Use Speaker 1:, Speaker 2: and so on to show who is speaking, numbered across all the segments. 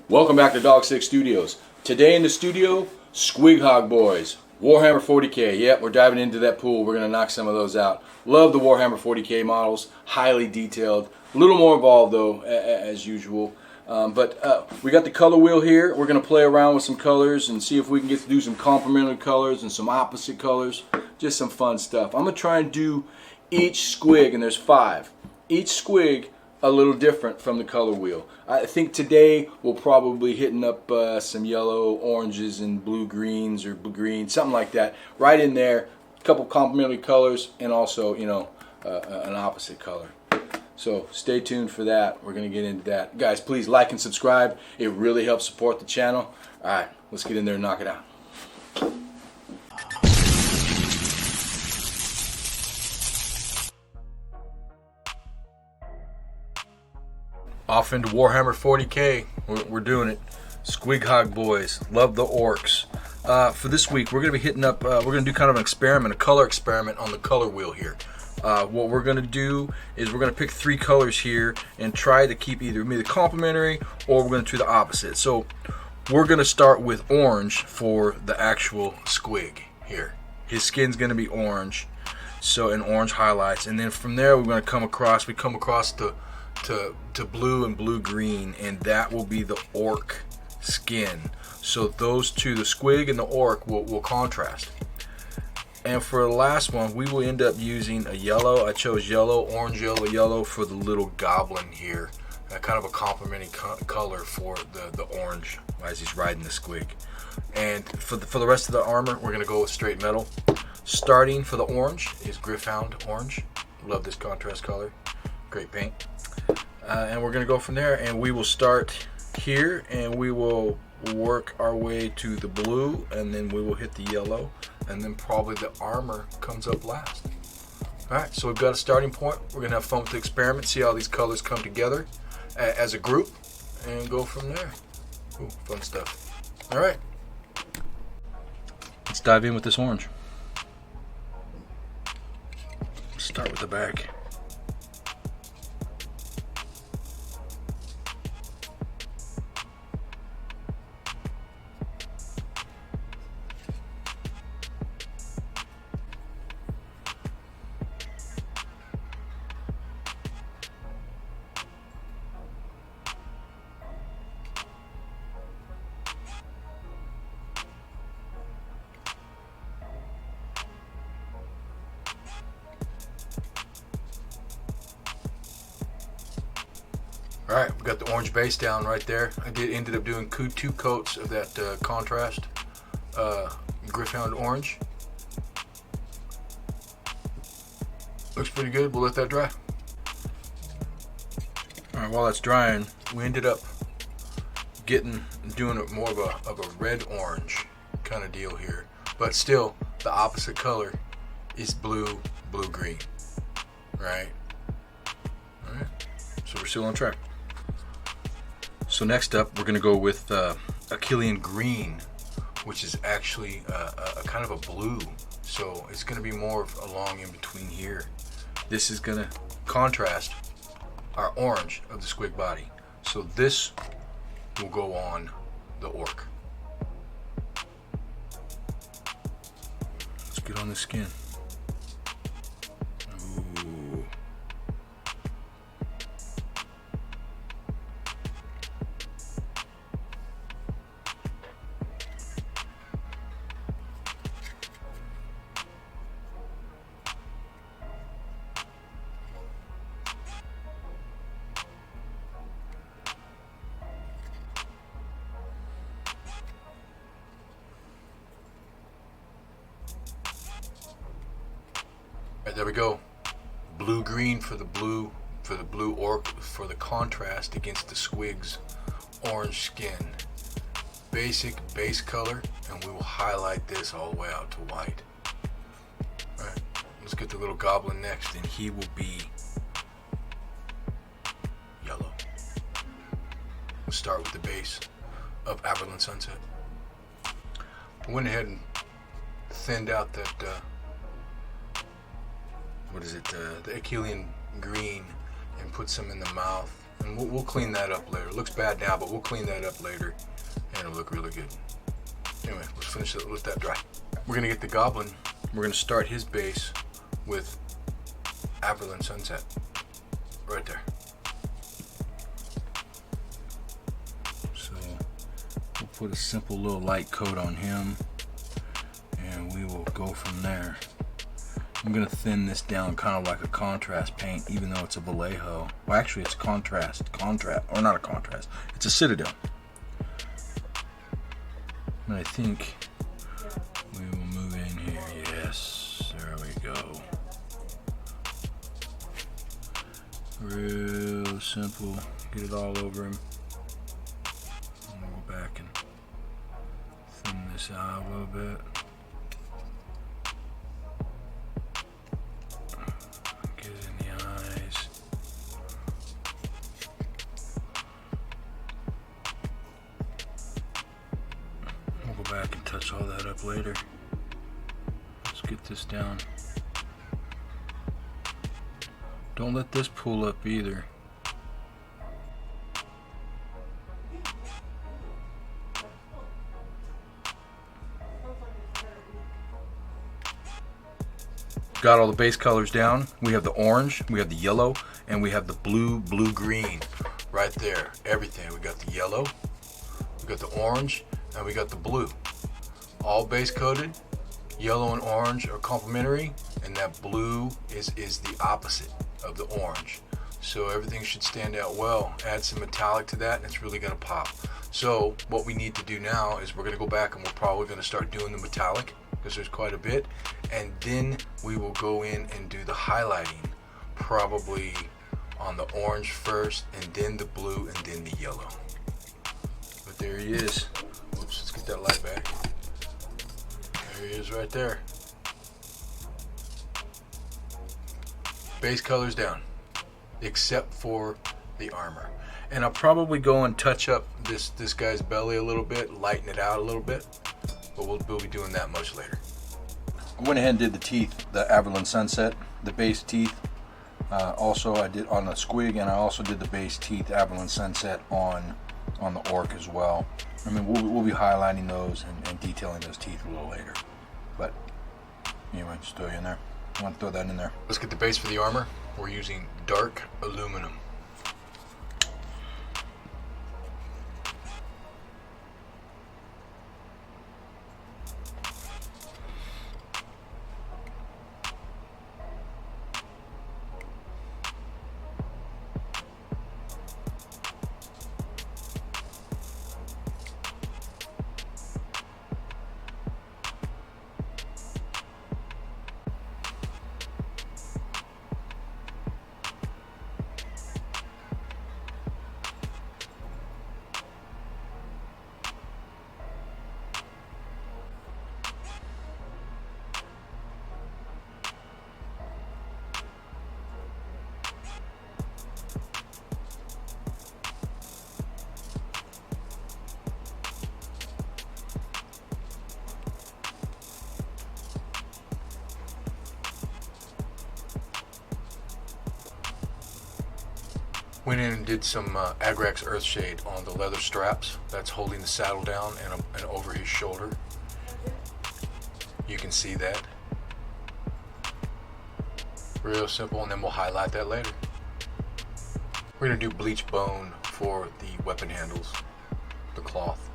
Speaker 1: Welcome back to Dog Six Studios. Today in the studio, Squighog boys. Warhammer40k. Yep, we're diving into that pool. We're going to knock some of those out. Love the Warhammer40k models. Highly detailed. A little more involved though, as usual. But we got the color wheel here. We're going to play around with some colors and see if we can get to do some complementary colors and some opposite colors. Just some fun stuff. I'm going to try and do each squig, and there's 5. Each squig a little different from the color wheel. I think today we'll probably hitting up some yellow, oranges, and blue greens or blue green, something like that. Right in there, a couple complementary colors, and also, you know, an opposite color. So stay tuned for that. We're gonna get into that, guys. Please like and subscribe. It really helps support the channel. All right, let's get in there and knock it out. Off into Warhammer40k. We're doing it. Squighog boys. Love the orcs. For this week, we're going to be hitting up, we're going to do kind of an experiment, a color experiment on the color wheel here. What we're going to do is we're going to pick 3 colors here and try to keep either complementary or we're going to do the opposite. So we're going to start with orange for the actual squig here. His skin's going to be orange, so in orange highlights. And then from there, we're going to come across to blue and blue green, and that will be the orc skin. So those two, the squig and the orc, will contrast. And for the last one, we will end up using a yellow. I chose yellow, orange, yellow, yellow for the little goblin here. Kind of a complementing color for the orange as he's riding the squig. And for the rest of the armor, we're going to go with straight metal. Starting for the orange is Gryph-hound orange. Love this contrast color. Great paint. And we're going to go from there, and we will start here and we will work our way to the blue, and then we will hit the yellow, and then probably the armor comes up last. Alright, so we've got a starting point. We're going to have fun with the experiment, see how these colors come together as a group, and go from there. Ooh, fun stuff. Alright, let's dive in with this orange. Start with the back. Alright, we got the orange base down right there. I ended up doing 2 coats of that contrast Gryph-hound orange. Looks pretty good. We'll let that dry. Alright, while that's drying, we ended up doing it more of a red orange kind of deal here. But still, the opposite color is blue green. Right? Alright. So we're still on track. So next up, we're going to go with Achillean green, which is actually a kind of a blue. So it's going to be more along in between here. This is going to contrast our orange of the squig body. So this will go on the orc. Let's get on the skin. Ooh. Right, there we go. Blue green for the blue orc for the contrast against the squig's orange skin. Basic base color, and we will highlight this all the way out to white. Alright, let's get the little goblin next, and he will be yellow. We'll start with the base of Aberlin Sunset. I went ahead and thinned out that what is it, the Achillean green, and put some in the mouth And we'll clean that up later. It looks bad now, but we'll clean that up later, and it'll look really good. Anyway, let's finish it, let that dry. We're gonna get the goblin. We're gonna start his base with Averland Sunset, right there. So we'll put a simple little light coat on him, and we will go from there. I'm gonna thin this down kind of like a contrast paint, even though it's a Vallejo. Well, actually it's contrast, or not a contrast, it's a Citadel. And I think we will move in here. Yes, there we go. Real simple. Get it all over him. And we'll go back and thin this out a little bit. Get it in the eyes. We'll go back and touch all that up later. Let's get this down. Don't let this pull up either. Got all the base colors down. We have the orange, we have the yellow, and we have the blue-green right there. Everything. We got the yellow, we got the orange, and we got the blue. All base coated. Yellow and orange are complementary, and that blue is the opposite of the orange. So everything should stand out well. Add some metallic to that and it's really gonna pop. So what we need to do now is we're gonna go back and we're probably gonna start doing the metallic because there's quite a bit, and then we will go in and do the highlighting, probably on the orange first and then the blue and then the yellow. But there he is. Whoops, let's get that light back. There he is right there. Base colors down, except for the armor. And I'll probably go and touch up this guy's belly a little bit, lighten it out a little bit, but we'll be doing that much later. I went ahead and did the teeth, the Averland Sunset, the base teeth. Also I did on the Squig, and I also did the base teeth Averland Sunset on the Orc as well. I mean, we'll be highlighting those and detailing those teeth a little later. But anyway, just throw you in there. I want to throw that in there. Let's get the base for the armor. We're using dark aluminum. Went in and did some Agrax Earthshade on the leather straps that's holding the saddle down and over his shoulder. You can see that. Real simple, and then we'll highlight that later. We're gonna do bleach bone for the weapon handles, the cloth.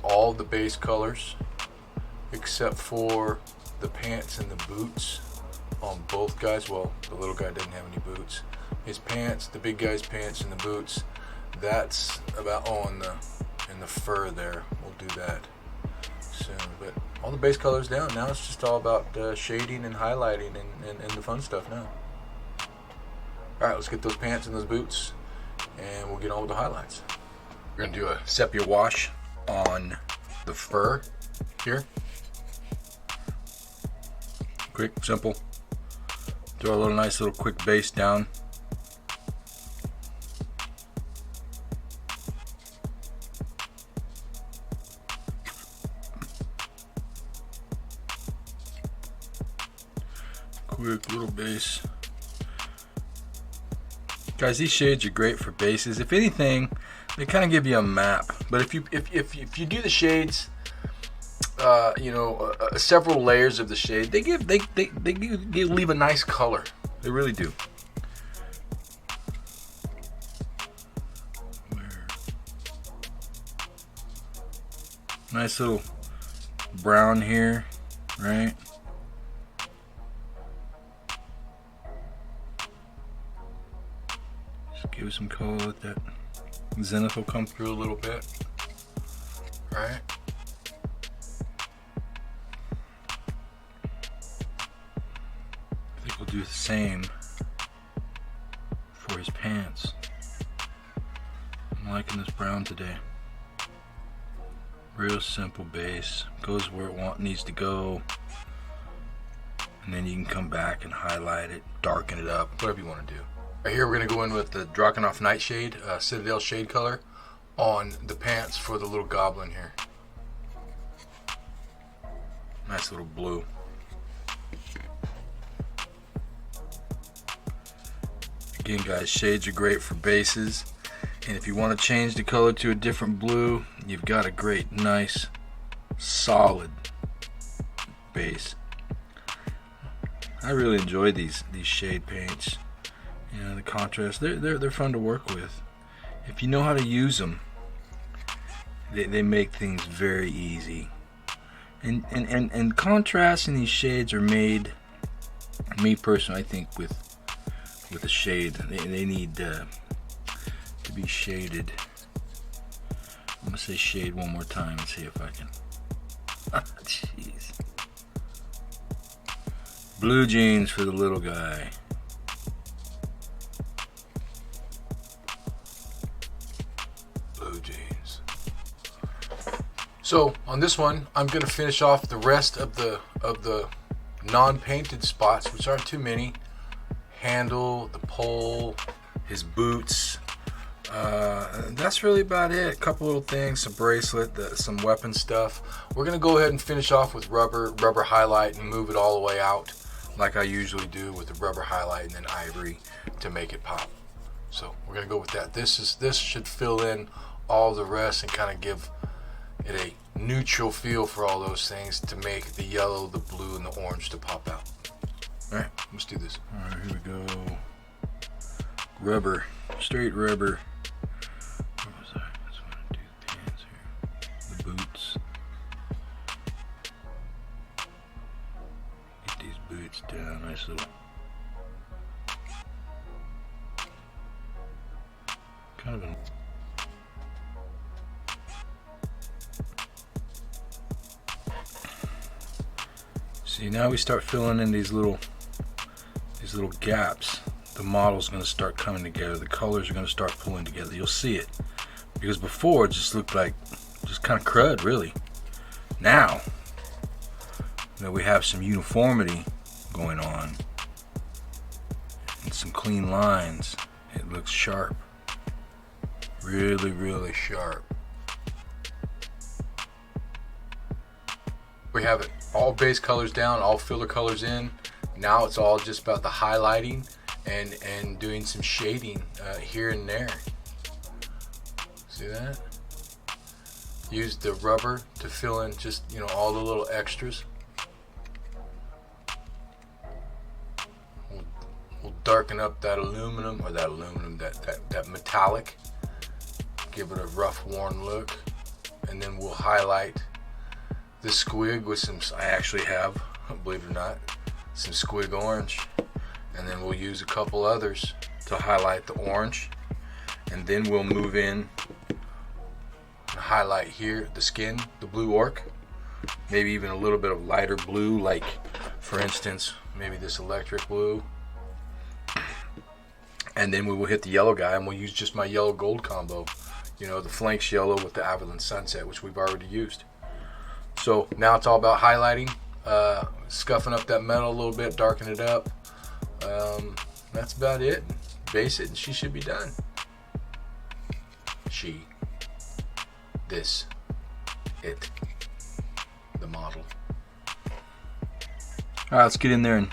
Speaker 1: All the base colors except for the pants and the boots on both guys. Well, the little guy didn't have any boots. His pants, the big guy's pants and the boots, that's about in the fur there. We'll do that soon. But all the base colors down. Now it's just all about shading and highlighting and the fun stuff now. Alright, let's get those pants and those boots and we'll get on with the highlights. We're gonna do a sepia wash on the fur here. Quick, simple. Throw a little nice little quick base down quick little base. Guys, these shades are great for bases. If anything, they kind of give you a map. But if you do the shades, you know, several layers of the shade, they leave a nice color. They really do. Nice little brown here, right? Just give it some color. Let that zenith will come through a little bit, right? I think we'll do the same for his pants. I'm liking this brown today. Real simple base, goes where it needs to go, and then you can come back and highlight it, darken it up, whatever you want to do. Right here we're going to go in with the Drakenhof Nightshade, Citadel shade color, on the pants for the little goblin here. Nice little blue. Again guys, shades are great for bases. And if you want to change the color to a different blue, you've got a great, nice, solid base. I really enjoy these shade paints. You know, the contrast, they're fun to work with. If you know how to use them, they make things very easy. And contrast in these shades are made, me personally, I think with a shade, they need to be shaded. I'm gonna say shade one more time and see if I can. Jeez. Blue jeans for the little guy. Blue jeans. So on this one, I'm gonna finish off the rest of the non-painted spots, which aren't too many. Handle, the pole, his boots. That's really about it. A couple little things, some bracelet, some weapon stuff. We're gonna go ahead and finish off with rubber highlight and move it all the way out like I usually do with the rubber highlight and then ivory to make it pop. So we're gonna go with that. This should fill in all the rest and kind of give it a neutral feel for all those things to make the yellow, the blue, and the orange to pop out. All right, let's do this. All right, here we go. Rubber, straight rubber. What was I? I just want to do the pants here. The boots. Get these boots down. Nice little. Kind of a. See, now we start filling in these little gaps. The model's going to start coming together. The colors are going to start pulling together. You'll see it. Because before it just looked like just kind of crud, really. Now that we have some uniformity going on and some clean lines, it looks sharp. Really, really sharp. We have it. All base colors down, all filler colors in. Now it's all just about the highlighting and doing some shading here and there. See that? Use the rubber to fill in just, you know, all the little extras. We'll darken up that aluminum, or that metallic. Give it a rough, worn look, and then we'll highlight the squig with some. I actually have, believe it or not, some squig orange. And then we'll use a couple others to highlight the orange, and then we'll move in and highlight here the skin, the blue orc, maybe even a little bit of lighter blue, like for instance maybe this electric blue, and then we will hit the yellow guy and we'll use just my yellow gold combo, you know, the flanks yellow with the Avalon Sunset, which we've already used. So now it's all about highlighting, scuffing up that metal a little bit, darken it up. That's about it. Base it and she should be done. It, the model. All right, let's get in there and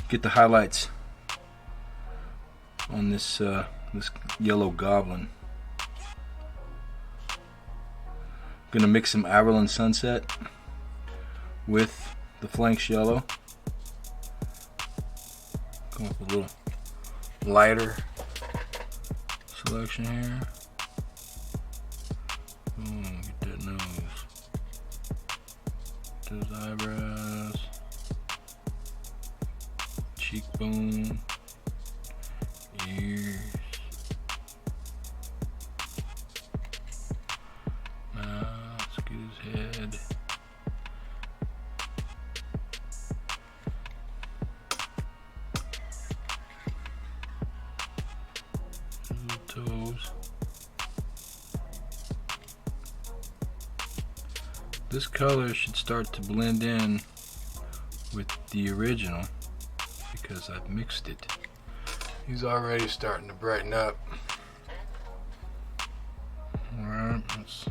Speaker 1: get the highlights on this this yellow goblin. Gonna mix some Ireland Sunset with the flanks yellow. Come up with a little lighter selection here. Get that nose, those eyebrows, cheekbone, ears. Let's get his head. His little toes. This color should start to blend in with the original because I've mixed it. He's already starting to brighten up. Alright, let's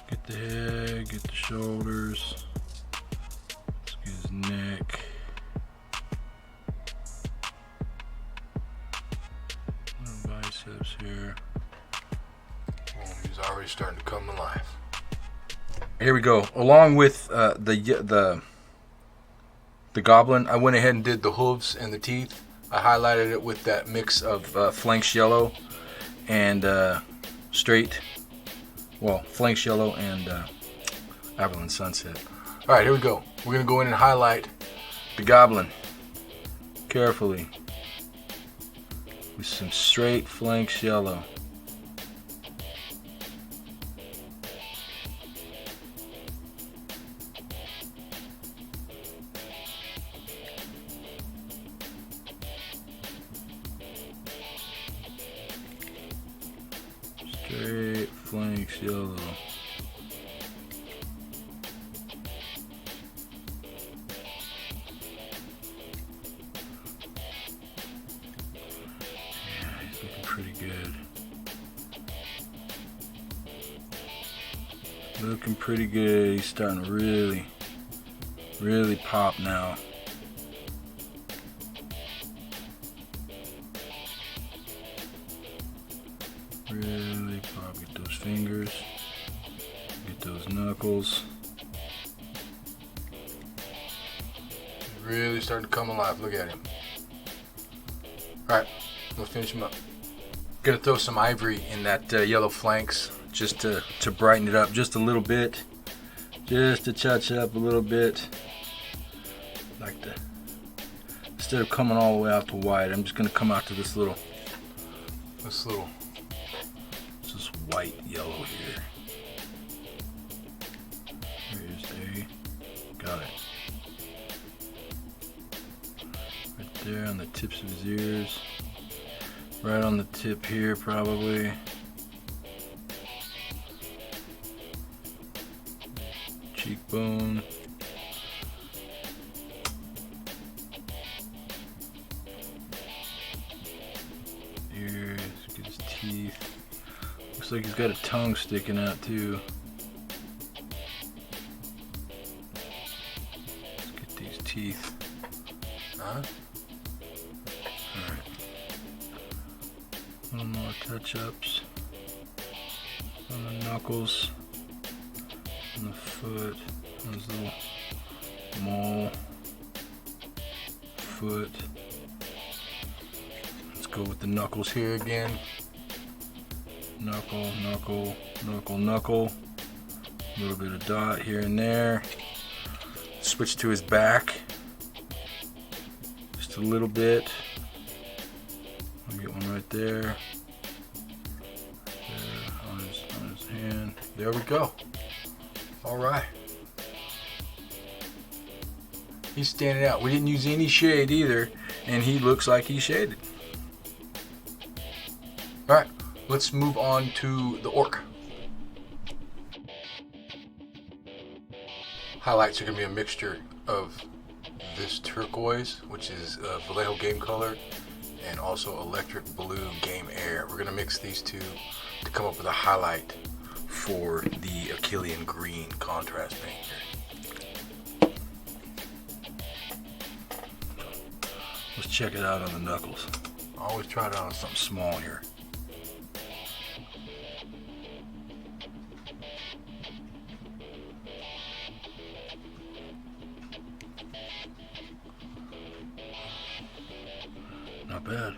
Speaker 1: get the head, get the shoulders, let's get his neck. Little biceps here. Boom, he's already starting to come alive. Here we go. Along with the goblin, I went ahead and did the hooves and the teeth. I highlighted it with that mix of flanks yellow and flanks yellow and Ireland Sunset. All right, here we go. We're gonna go in and highlight the goblin carefully with some straight flanks yellow. Straight flanks yellow. Yeah, he's looking pretty good. Looking pretty good. He's starting to really pop now. Really pop. Get those fingers. Get those knuckles. He's really starting to come alive. Look at him. Alright, we'll finish him up. Gonna throw some ivory in that yellow flanks just to brighten it up just a little bit. Just to touch it up a little bit. Like the, instead of coming all the way out to white, I'm just gonna come out to this white yellow here. Here's A. Got it. Right there on the tips of his ears. Right on the tip here probably. Cheekbone. Ears, get his teeth. Looks like he's got a tongue sticking out too. Let's get these teeth. Huh? Alright. A little more touch-ups on the knuckles, on the foot, on his little mole, foot. Let's go with the knuckles here again. Knuckle, knuckle, knuckle, knuckle. A little bit of dot here and there. Switch to his back. Just a little bit. I'll get one right there. There, on his hand. There we go. Alright. He's standing out. We didn't use any shade either, and he looks like he's shaded. Alright. Let's move on to the orc. Highlights are going to be a mixture of this turquoise, which is Vallejo game color, and also electric blue game air. We're going to mix these two to come up with a highlight for the Achillean green contrast paint here. Let's check it out on the knuckles. I always try it out on something small here. Not bad.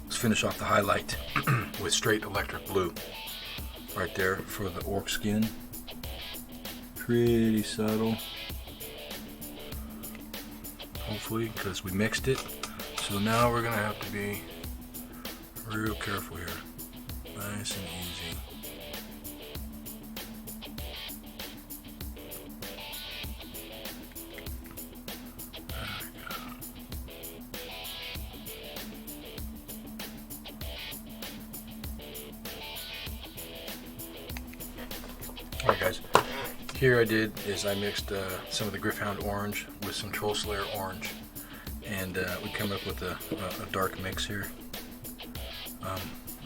Speaker 1: Finish off the highlight with straight electric blue right there for the orc skin. Pretty subtle, hopefully, because we mixed it. So now we're gonna have to be real careful here. Nice and easy. Alright guys, here I did is I mixed some of the Gryph-hound orange with some Troll Slayer orange, and we come up with a dark mix here.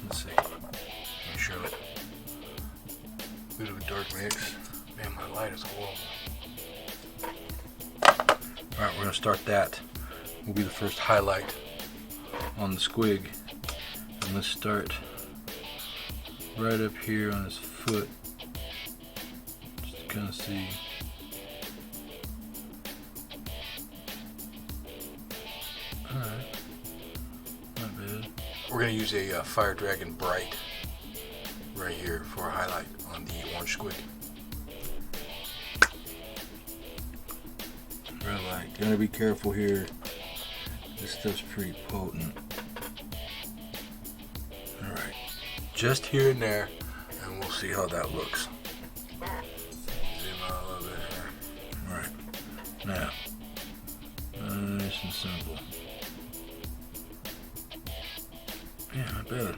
Speaker 1: Let's see, let me show it. Bit of a dark mix. Man, my light is horrible. Alright, we're going to start that. Will be the first highlight on the squig. And let's start right up here on his foot. Kind of see. Alright, not bad. We're going to use a Fire Dragon Bright right here for a highlight on the orange squig. Red light. Gotta be careful here. This stuff's pretty potent. Alright, just here and there, and we'll see how that looks. Now, nice and simple. Yeah, not bad.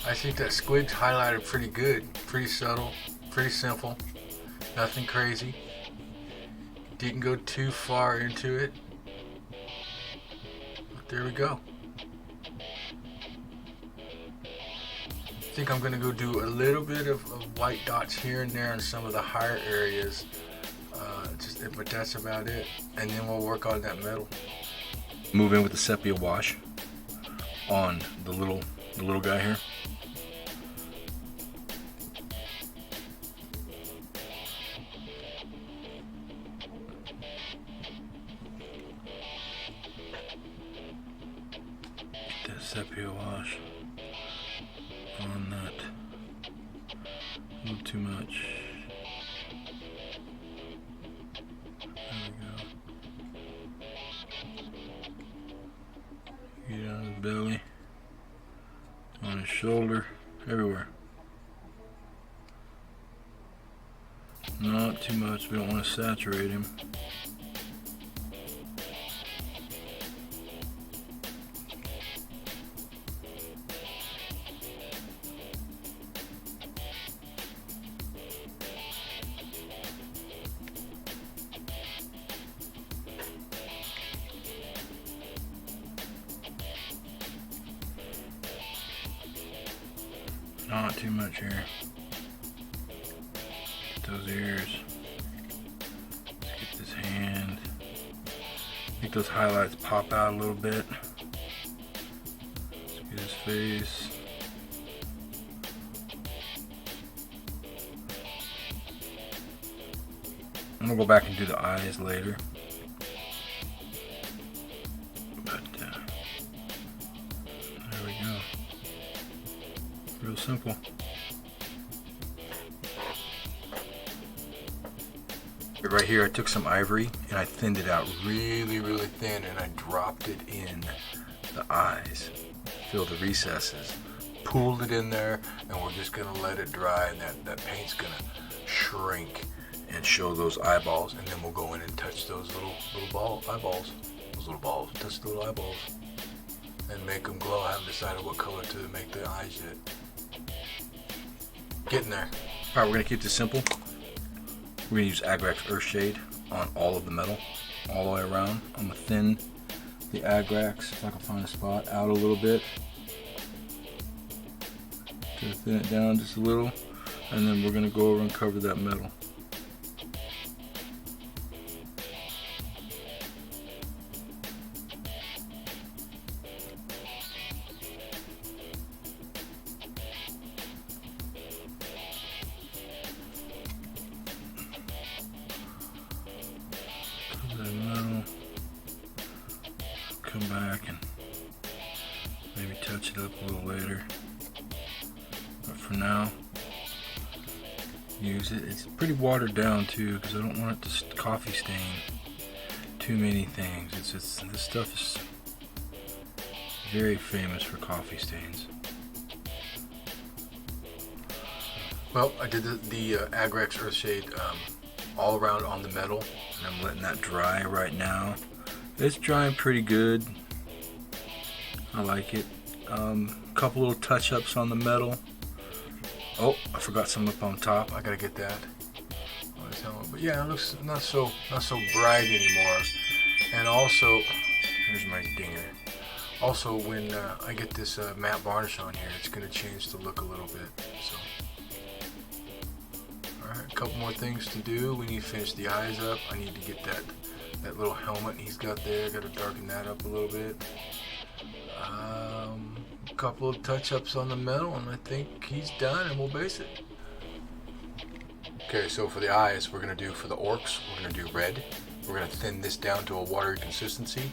Speaker 1: I think that squig's highlighted pretty good, pretty subtle, pretty simple, nothing crazy. Didn't go too far into it, but there we go. I think I'm gonna go do a little bit of white dots here and there in some of the higher areas, but that's about it. And then we'll work on that metal. Move in with the sepia wash on the little guy here. Sepia wash on that. A little too much. There we go. Get on his belly, on his shoulder, everywhere. Not too much, we don't want to saturate him. Not too much here. Get those ears. Let's get this hand. Make those highlights pop out a little bit. Let's get his face. I'm gonna go back and do the eyes later. But there we go. Real simple. Right here I took some ivory and I thinned it out really thin, and I dropped it in the eyes. Fill the recesses. Pooled it in there, and we're just gonna let it dry, and that paint's gonna shrink and show those eyeballs, and then we'll go in and touch those little eyeballs. Those little balls. Touch the little eyeballs. And make them glow. I haven't decided what color to make the eyes yet. Getting there. Alright, we're gonna keep this simple. We're going to use Agrax Earthshade on all of the metal, all the way around. I'm going to thin the Agrax, if I can find a spot, out a little bit. Just thin it down just a little, and then we're going to go over and cover that metal. Come back and maybe touch it up a little later, but for now use it. It's pretty watered down too, because I don't want it to coffee stain too many things. This stuff is very famous for coffee stains. Well, I did the Agrax Earthshade all around on the metal, and I'm letting that dry right now. It's drying pretty good. I like it. Couple little touch-ups on the metal. Oh, I forgot some up on top. I gotta get that. But yeah, it looks not so bright anymore. And also, here's my dinger. Also, when I get this matte varnish on here, it's gonna change the look a little bit. So, all right, a couple more things to do. We need to finish the eyes up. I need to get that little helmet he's got there. Got to darken that up a little bit. A couple of touch-ups on the metal, and I think he's done, and we'll base it. Okay, so for the eyes, we're gonna do, for the orcs, we're gonna do red. We're gonna thin this down to a watery consistency,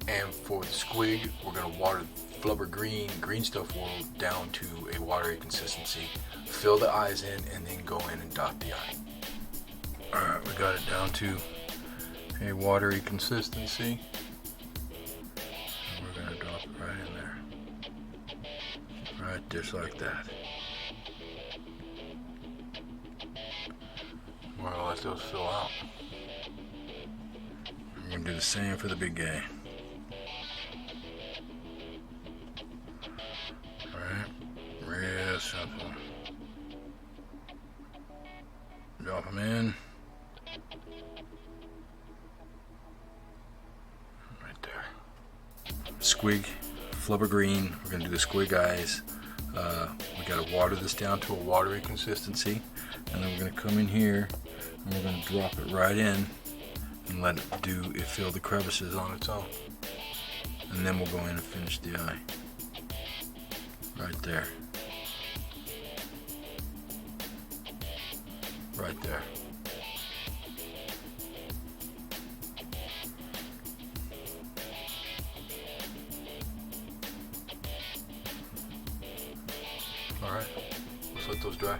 Speaker 1: and for the squig, we're gonna water flubber green stuff world down to a watery consistency. Fill the eyes in, and then go in and dot the eye. All right, we got it down to a watery consistency. And we're gonna drop it right in there. Right just like that. We're gonna let those fill out. We're gonna do the same for the big guy. Alright, real simple. Drop them in. Squig, flubber green. We're gonna do the squig eyes. We gotta water this down to a watery consistency, and then we're gonna come in here and we're gonna drop it right in and let it fill the crevices on its own. And then we'll go in and finish the eye. Right there. Right there. Alright, let's let those dry.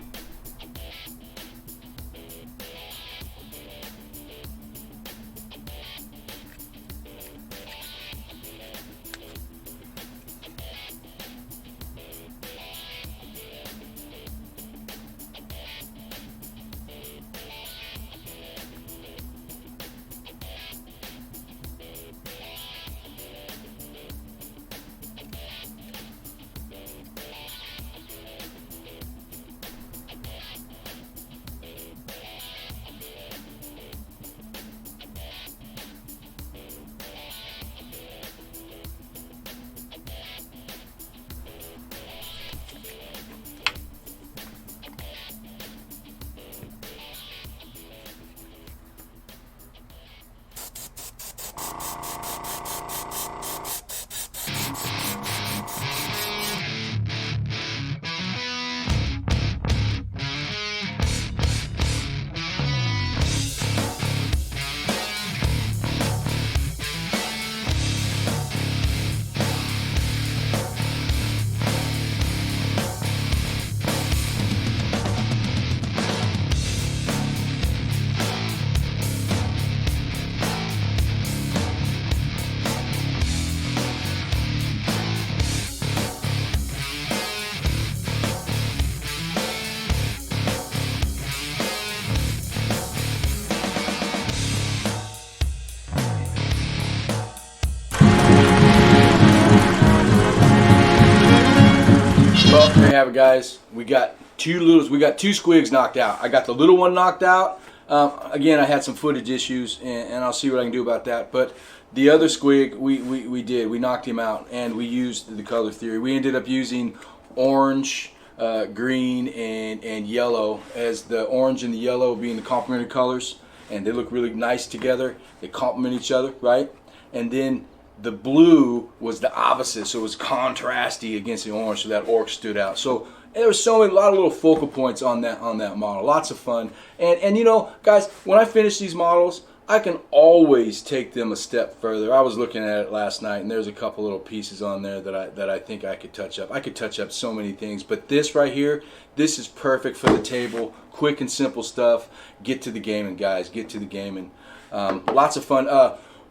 Speaker 1: There you have it, guys. We got two squigs knocked out. I got the little one knocked out. Again, I had some footage issues, and I'll see what I can do about that. But the other squig, we knocked him out, and we used the color theory. We ended up using orange, green, and yellow, as the orange and the yellow being the complementary colors, and they look really nice together. They complement each other, right? And then the blue was the opposite, so it was contrasty against the orange, so that orc stood out. So there was a lot of little focal points on that model. Lots of fun. And you know, guys, when I finish these models, I can always take them a step further. I was looking at it last night, and there's a couple little pieces on there that I think I could touch up. I could touch up so many things, but this right here, this is perfect for the table. Quick and simple stuff. Get to the gaming, guys. Get to the gaming. Lots of fun.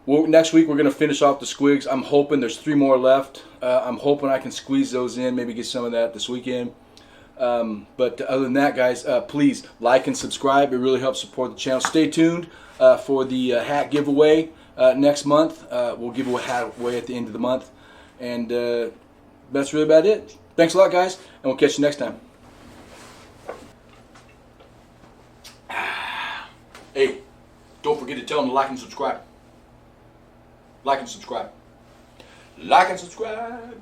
Speaker 1: Next week we're going to finish off the squigs. I'm hoping there's 3 more left. I'm hoping I can squeeze those in, maybe get some of that this weekend. But other than that, guys, please like and subscribe. It really helps support the channel. Stay tuned for the hat giveaway next month. We'll give a hat away at the end of the month. And that's really about it. Thanks a lot, guys, and we'll catch you next time. Hey, don't forget to tell them to like and subscribe. Like and subscribe. Like and subscribe.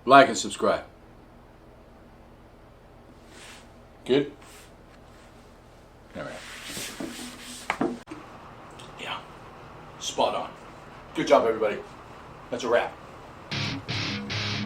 Speaker 1: Like and subscribe. Good? All right. Yeah. Spot on. Good job, everybody. That's a wrap.